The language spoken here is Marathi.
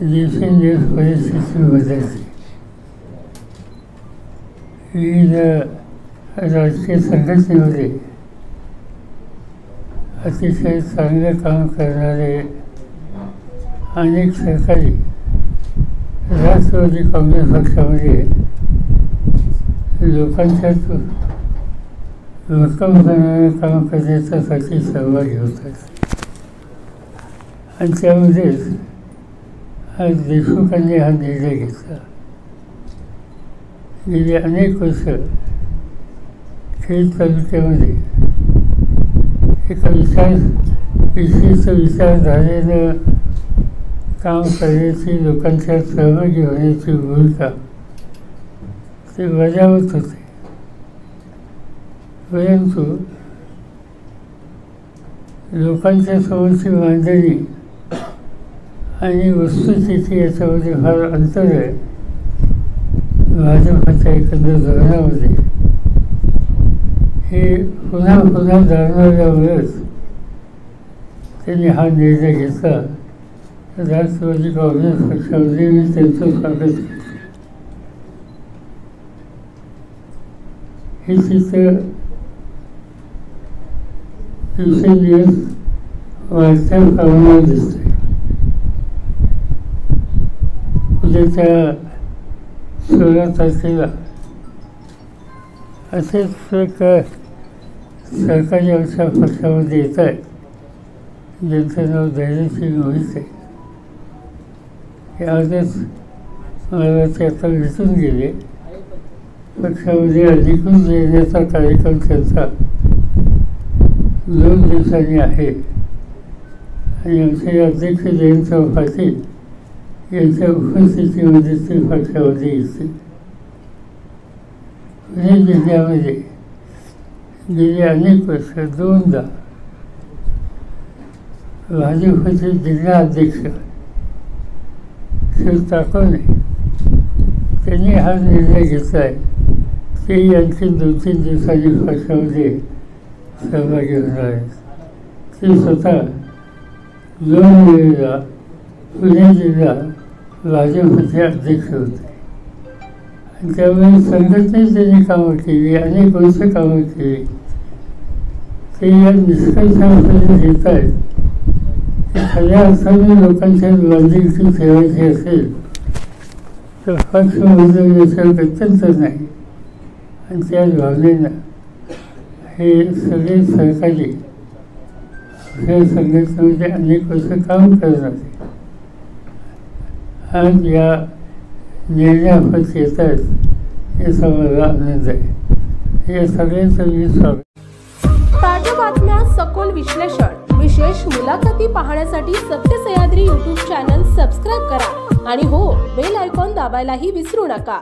दिवसेंदिवस परिस्थिती बदलते. विविध राजकीय संघटनेमध्ये अतिशय चांगलं काम करणारे अनेक सहकारी राष्ट्रवादी काँग्रेस पक्षामध्ये लोकांच्यात भक्कम करणारं काम करण्याच्यासाठी सहभागी होतात. आणि त्यामध्येच आज देशमुखांनी हा निर्णय घेतला. गेली अनेक वर्ष खेड तालुक्यामध्ये एका विशिष्ट विचारधारेनं काम करण्याची, लोकांच्या सहभागी होण्याची भूमिका ते बजावत होते. परंतु लोकांच्या समोरची मांडणी आणि वस्तुस्थिती याच्यामध्ये फार अंतर आहे. भाजपाच्या एकंदर धोरणामध्ये हे पुन्हा पुन्हा जाणवल्यामुळेच त्यांनी हा निर्णय घेतला. राष्ट्रवादी काँग्रेस पक्षामध्ये मी त्यांचं स्वागत केलं. हे चित्र दिवसेंदिवस वाढत्या प्रमाणावर दिसतंय. उद्याच्या 16 तारखेला असेच एक सरकारी आमच्या पक्षामध्ये येत आहे, ज्यांचं नाव धैर्यसिंग मोहिते. हे आजच मला ते आता भेटून गेले. पक्षामध्ये अधिकृत येण्याचा कार्यक्रम त्यांचा 2 दिवसांनी आहे. आणि आमचे अध्यक्ष जयंतराव पाटील यांच्या उपस्थितीमध्ये ते पक्षामध्ये येतील. पुणे जिल्ह्यामध्ये गेली अनेक वर्ष 2दा भाजपचे जिल्हा अध्यक्ष श्री ताकोने त्यांनी हा निर्णय घेतला आहे. तेही आणखी 2-3 दिवसांनी पक्षामध्ये सहभागी होणार आहेत. ते स्वतः 2 वेळेला पुणे जिल्हा भाजपचे अध्यक्ष होते. आणि त्यामुळे संघटनेत त्यांनी कामं केली, अनेक वर्ष कामं केली. ते या निष्कर्षापर्यंत येत आहेत की खऱ्या अर्थाने लोकांच्या बांधिलकी ठेवायची असेल तर पक्ष बदलण्याचं गत्यंतर नाही. आणि त्या भावनेनं हे सगळे सहकारी या संघटनेमध्ये अनेक वर्ष काम करणार. आज या निर्णयाप्रती येत आहेत याचा मला आनंद आहे. या सगळ्यांचं मी स्वागत. ताज्या बातम्या, सखोल विश्लेषण, विशेष मुलाखती पाहण्यासाठी सत्य सह्याद्री YouTube चॅनल सबस्क्राईब करा आणि हो, बेल आयकॉन दाबायलाही विसरू नका.